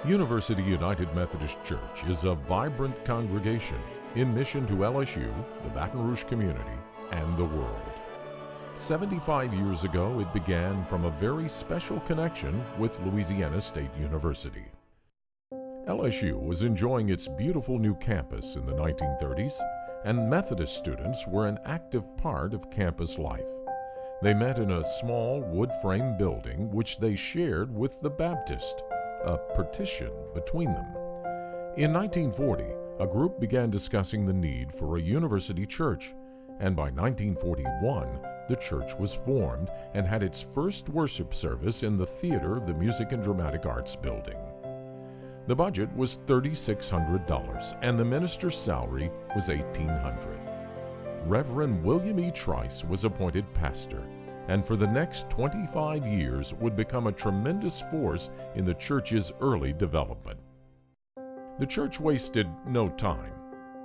University United Methodist Church is a vibrant congregation in mission to LSU, the Baton Rouge community, and the world. 75 years ago, it began from a very special connection with Louisiana State University. LSU was enjoying its beautiful new campus in the 1930s, and Methodist students were an active part of campus life. They met in a small wood-frame building which they shared with the Baptist, a partition between them. In 1940, a group began discussing the need for a university church, and by 1941, the church was formed and had its first worship service in the Theater of the Music and Dramatic Arts building. The budget was $3,600, and the minister's salary was $1,800. Reverend William E. Trice was appointed pastor, and for the next 25 years would become a tremendous force in the church's early development. The church wasted no time.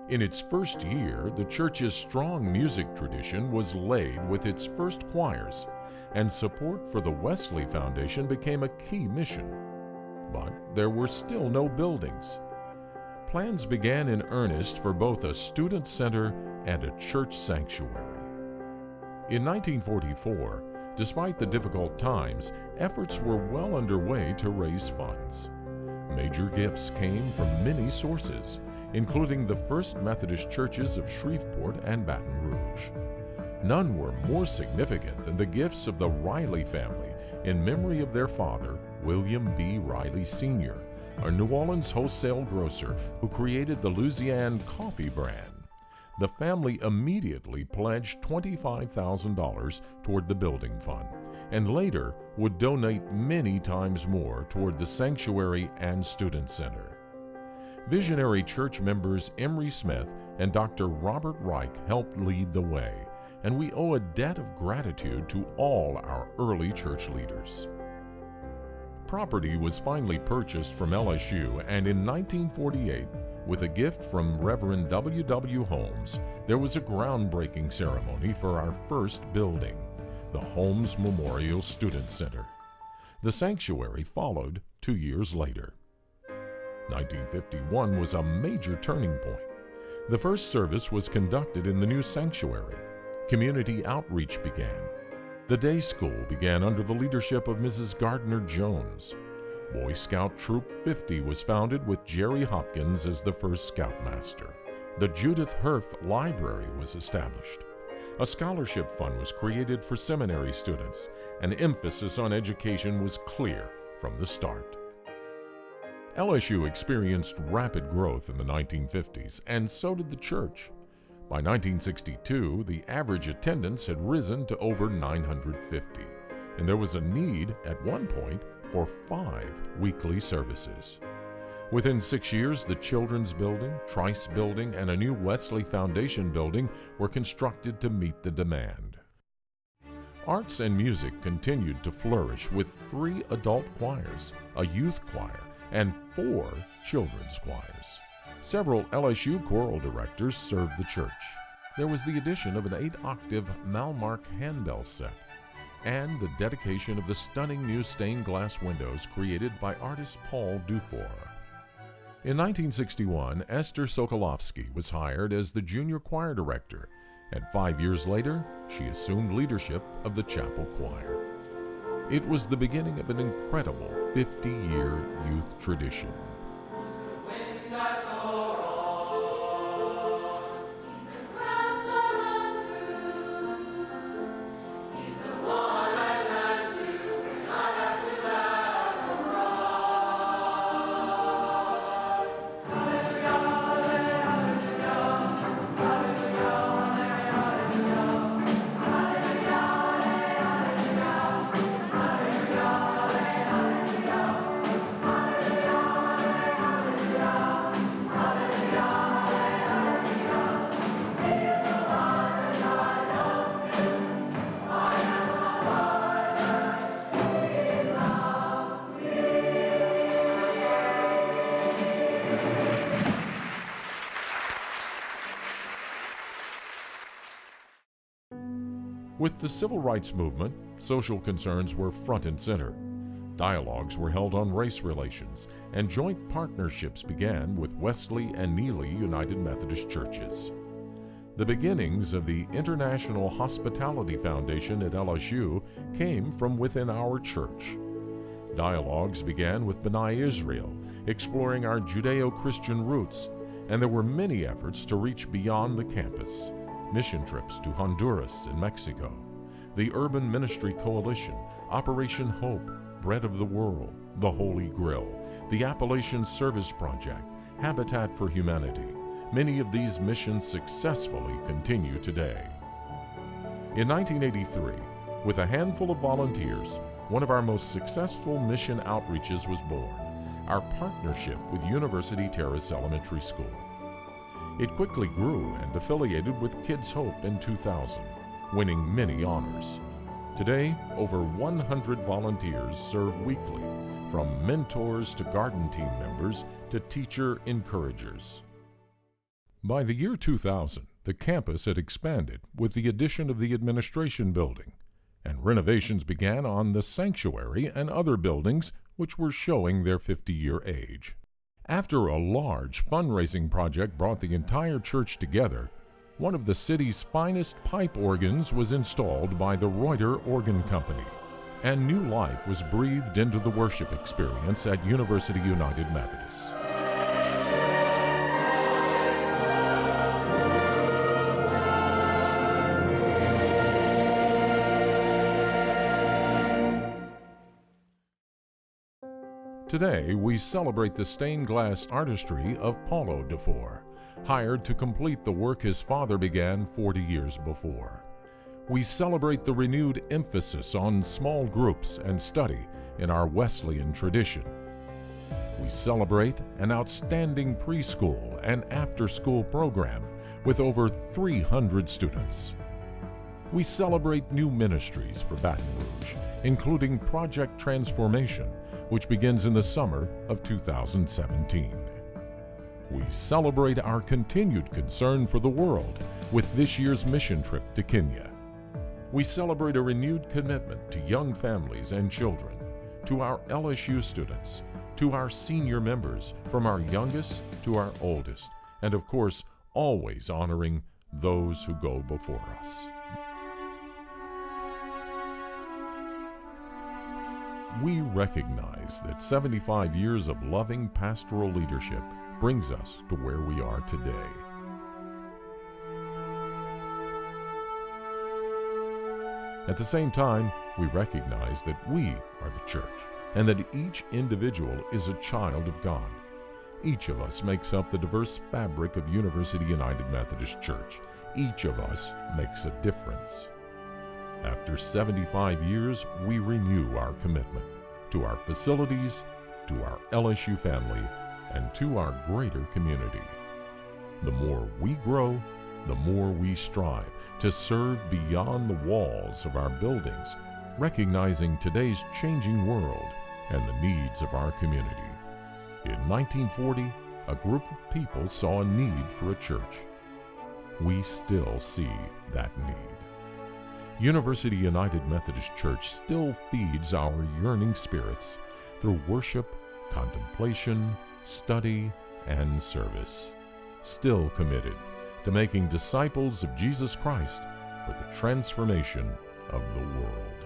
In its first year, the church's strong music tradition was laid with its first choirs, and support for the Wesley Foundation became a key mission. But there were still no buildings. Plans began in earnest for both a student center and a church sanctuary. In 1944, despite the difficult times, efforts were well underway to raise funds. Major gifts came from many sources, including the First Methodist churches of Shreveport and Baton Rouge. None were more significant than the gifts of the Riley family in memory of their father, William B. Riley Sr., a New Orleans wholesale grocer who created the Louisiana coffee brand. The family immediately pledged $25,000 toward the building fund, and later would donate many times more toward the sanctuary and student center. Visionary church members Emery Smith and Dr. Robert Reich helped lead the way, and we owe a debt of gratitude to all our early church leaders. Property was finally purchased from LSU, and in 1948, with a gift from Reverend W. W. Holmes, there was a groundbreaking ceremony for our first building, the Holmes Memorial Student Center. The sanctuary followed 2 years later. 1951 was a major turning point. The first service was conducted in the new sanctuary. Community outreach began. The day school began under the leadership of Mrs. Gardner Jones. Boy Scout Troop 50 was founded with Jerry Hopkins as the first scoutmaster. The Judith Herf Library was established. A scholarship fund was created for seminary students. An emphasis on education was clear from the start. LSU experienced rapid growth in the 1950s, and so did the church. By 1962, the average attendance had risen to over 950, and there was a need at one point for 5 weekly services. Within 6 years, the Children's Building, Trice Building, and a new Wesley Foundation building were constructed to meet the demand. Arts and music continued to flourish with 3 adult choirs, a youth choir, and 4 children's choirs. Several LSU choral directors served the church. There was the addition of an 8-octave Malmark handbell set, and the dedication of the stunning new stained glass windows created by artist Paul Dufour. In 1961, Esther Sokolovsky was hired as the junior choir director, and 5 years later, she assumed leadership of the chapel choir. It was the beginning of an incredible 50-year youth tradition. With the civil rights movement, social concerns were front and center. Dialogues were held on race relations, and joint partnerships began with Wesley and Neely United Methodist churches. The beginnings of the International Hospitality Foundation at LSU came from within our church. Dialogues began with B'nai Israel, exploring our Judeo-Christian roots, and there were many efforts to reach beyond the campus. Mission trips to Honduras and Mexico, the Urban Ministry Coalition, Operation Hope, Bread of the World, the Holy Grill, the Appalachian Service Project, Habitat for Humanity. Many of these missions successfully continue today. In 1983, with a handful of volunteers, one of our most successful mission outreaches was born, our partnership with University Terrace Elementary School. It quickly grew and affiliated with Kids Hope in 2000, winning many honors. Today, over 100 volunteers serve weekly, from mentors to garden team members to teacher encouragers. By the year 2000, the campus had expanded with the addition of the administration building, and renovations began on the sanctuary and other buildings which were showing their 50-year age. After a large fundraising project brought the entire church together, one of the city's finest pipe organs was installed by the Reuter Organ Company, and new life was breathed into the worship experience at University United Methodist. Today, we celebrate the stained glass artistry of Paulo Dufour, hired to complete the work his father began 40 years before. We celebrate the renewed emphasis on small groups and study in our Wesleyan tradition. We celebrate an outstanding preschool and after-school program with over 300 students. We celebrate new ministries for Baton Rouge, including Project Transformation, which begins in the summer of 2017. We celebrate our continued concern for the world with this year's mission trip to Kenya. We celebrate a renewed commitment to young families and children, to our LSU students, to our senior members, from our youngest to our oldest, and of course, always honoring those who go before us. We recognize that 75 years of loving pastoral leadership brings us to where we are today. At the same time, we recognize that we are the church and that each individual is a child of God. Each of us makes up the diverse fabric of University United Methodist Church. Each of us makes a difference. After 75 years, we renew our commitment to our facilities, to our LSU family, and to our greater community. The more we grow, the more we strive to serve beyond the walls of our buildings, recognizing today's changing world and the needs of our community. In 1940, a group of people saw a need for a church. We still see that need. University United Methodist Church still feeds our yearning spirits through worship, contemplation, study, and service. Still committed to making disciples of Jesus Christ for the transformation of the world.